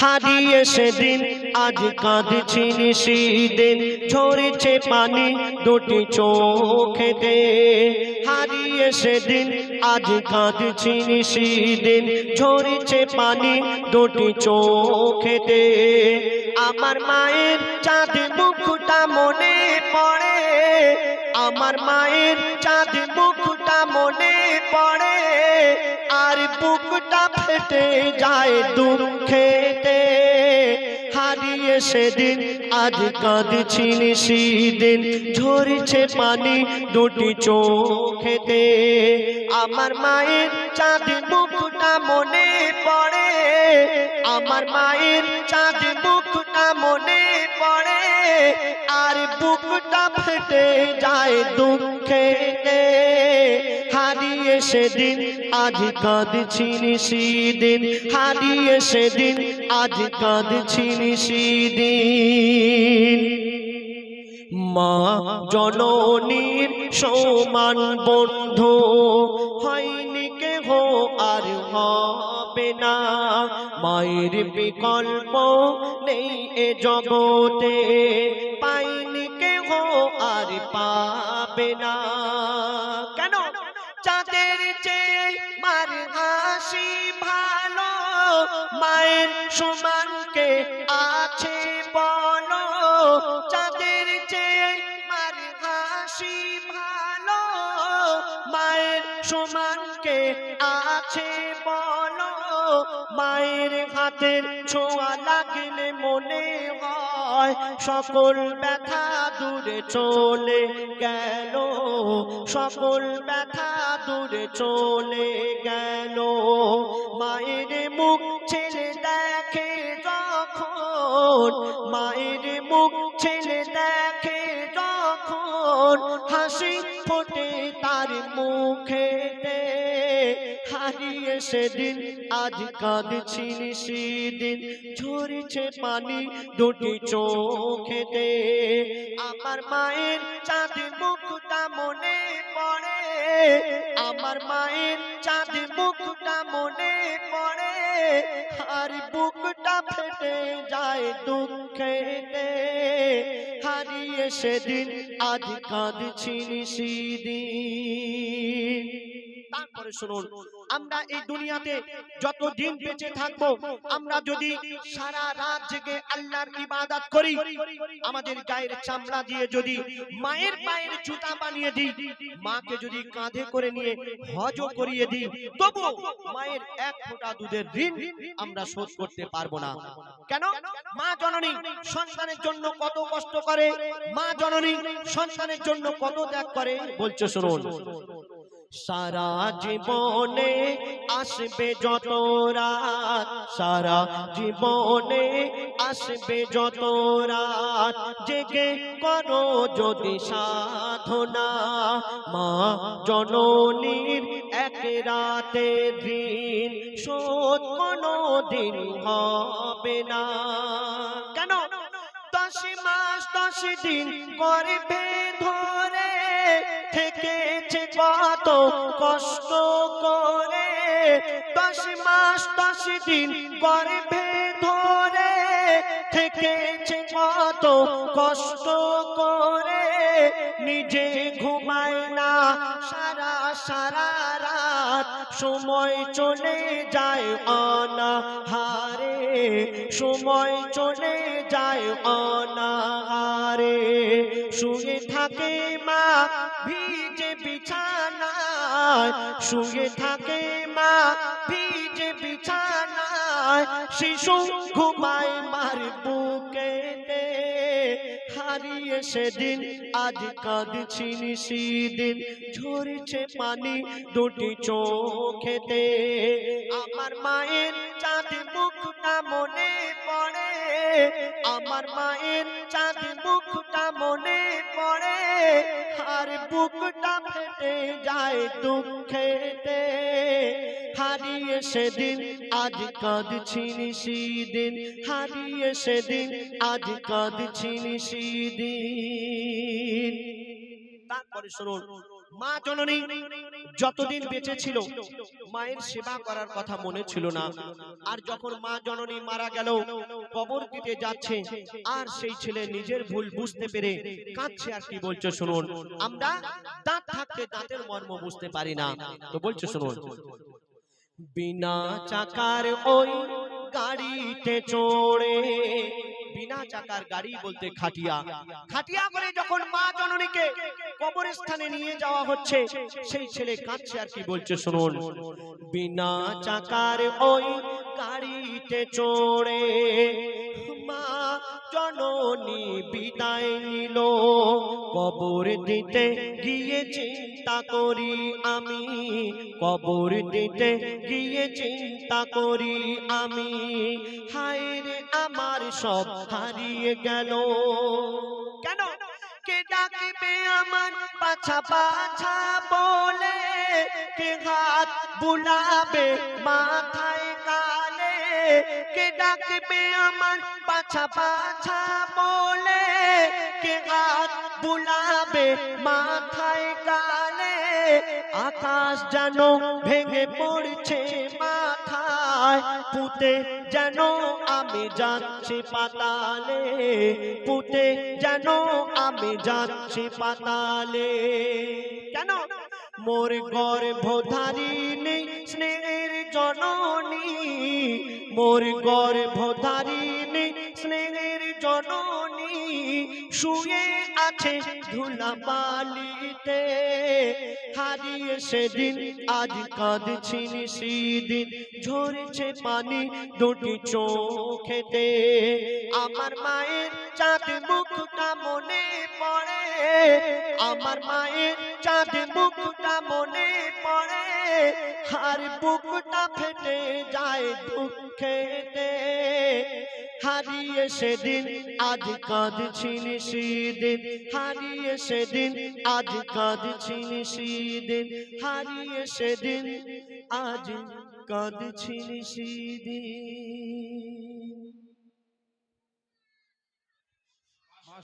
হারিয়ে সেদিন আজ কাঁদছি নিশিদিন, ঝরেছে পানি দুটি চোখেতে। হারিয়ে সেদিন আজ কাঁদছি নিশিদিন, ঝরেছে পানি দুটি চোখেতে। আমার মায়ের চাঁদ মুখটা মনে পড়ে, আমার মায়ের চাঁদ মুখটা মনে পড়ে, আর বুকটা ফেটে যায় দুঃখেতে। হারিয়ে সেদিন আজ কাঁদছি নিশিদিন, ঝরছে পানি দুটি চোখেতে। আমার মায়ের চাঁদ মুখটা মনে পড়ে, আমার মায়ের চাঁদ মুখটা মনে পড়ে, আর বুকটা ফেটে যায় দুঃখেতে। হারিয়ে সেদিন আজ কাঁদছি নিশিদিন, হারিয়ে সেদিন আজ কাঁদছি নিশিদিন। মা জননীর সমান বন্ধু হয়নি কেহ আর হবে না, মায়ের বিকল্প নেই এ জগতে, পাইনি কেহ আর পাবে না। কেন? চাঁদের চেয়ে মার হাসি ভালো, মায়ের সমান কে আছে বলো? চাঁদের চেয়ে মার হাসি ভালো, মায়ের সমান কে আছে বলো? মায়ের হাতের ছোঁয়া লাগলে মনে হয় সকল ব্যথা দূরে চলে গেল, সকল ব্যথা দূরে চলে গেল। মায়ের মুখ ছেলে দেখে যখন, মায়ের মুখ ছেলে দেখে যখন, হাসি ফোটে তার মুখেতে। হারিয়ে সেদিন আজ কাঁদছি নিশিদিন, ঝরছে পানি দুটি চোখেতে। আমার মায়ের চাঁদ মুখটা মনে পড়ে, আমার মায়ের চাঁদ মুখটা মনে পড়ে, আর বুকটা ফেটে যায় দুঃখেতে। হারিয়ে সেদিন আজ কাঁদছি নিশিদিন। তারপরে শুনুন, আমরা এই দুনিয়াতে যতদিন বেঁচে থাকবো, আমরা যদি সারা রাত জেগে আল্লাহর ইবাদত করি, আমাদের গায়ের চামড়া দিয়ে যদি মায়ের পায়ের জুতা বানিয়ে দিই, মাকে যদি কাঁধে করে নিয়ে হজ করিয়ে দিই, তবু মায়ের এক ফোঁটা দুধের ঋণ আমরা শোধ করতে পারবো না। কেন? মা জননী সন্তানের জন্য কত কষ্ট করে, মা জননী সন্তানের জন্য কত ত্যাগ করে, বলছে শুনুন। সারা জীবনে আসবে যত রাত, সারা জীবনে আসবে যত রাত, জেগে করো যদি সাধনা, মা জননীর এক রাতে ঋণ শোধ কোনো দিন হবে না। কেন? 10 মাস 10 দিন গর্ভে ধরে থেকেছে কত কষ্ট করে, 10 মাস 10 দিন গর্ভে ধরে থেকেছে কত কষ্ট করে, নিজে ঘুমায় না সারা সারা রাত, সময় চলে যায় অনাহারে, সময় চলে যায় অনাহারে। শুয়ে থাকে মা ভিজে বিছানায়, শুয়ে থাকে মা ভিজে বিছানায়, শিশু ঘুমায় মার বুকেতে। হারিয়ে সেদিন আজ কাঁদছি নিশিদিন, ঝরছে পানি দুটি চোখেতে। আমার মায়ের চাঁদ মুখটা মনে পড়ে, আমার মায়ের চাঁদ মুখটা মনে পড়ে, আর বুকটা ফেটে যায় দুঃখেতে। হারিয়ে সেদিন আজ কাঁদছি নিশিদিন, হারিয়ে সেদিন আজ কাঁদছি নিশিদিন। তারপরে শুনুন, মা জননী যতদিন বেঁচে ছিল মায়ের সেবা করার কথা মনে ছিল না, আর যখন মা জননী মারা গেল, কবর দিতে যাচ্ছে, আর সেই ছেলে নিজের ভুল বুঝতে পেরে কাঁদছে। আর কি বলছে শুনুন, আমরা দাঁত থাকতে দাঁতের মর্ম বুঝতে পারি না। তো বলছে শুনুন, বিনা চাকার ওই গাড়িতে চড়ে, বিনা চাকার গাড়ি বলতে খাটিয়া, খাটিয়া করে যখন মা জননীকে কবরস্থানে নিয়ে যাওয়া হচ্ছে, সেই ছেলে কাঁদছে। আর কি বলছে শুনুন, বিনা চাকার ওই গাড়িতে চড়ে মা জননী বিদায় নিল, কবর দিতে গিয়ে চিন্তা করি আমি, কবর দিতে গিয়ে চিন্তা করি আমি, হায় রে আমার সব হারিয়ে গেল। কেন? কে ডাকবে আমার পাছা পাছা বলে, কে হাত বুলাবে মাথায় কালে, কে ডাকবে আমার পাছা পাছা বলে, কে হাত বুলাবে মাথায় কালে, আকাশ যেন ভেঙে পড়ছে মাথায়, পুঁতে যেন আমি যাচ্ছি পাতালে, পুঁতে যেন আমি যাচ্ছি পাতালে। কেন? মোর গর্ভধারিণী স্নেহের জননী, মোর গর্ভধারিণী স্নেহের জননী শুয়ে আছে ধুলাবালিতে, হারিয়ে সেদিন আজ কাঁদছি সেদিন, ঝরছে পানি দুটি চোখেতে, আমার মায়ের চাঁদ মুখটা মনে পড়ে, আমার মায়ের চাঁদ মুখটা মনে পড়ে, আর বুকটা ফেটে যায় দুঃখেতে, হারিয়ে সেদিন আজ কাঁদছি সেদিন, হারিয়ে সেদিন আজ কাঁদছি সেদিন, হারিয়ে সেদিন আজ কাঁদছি সেদিন।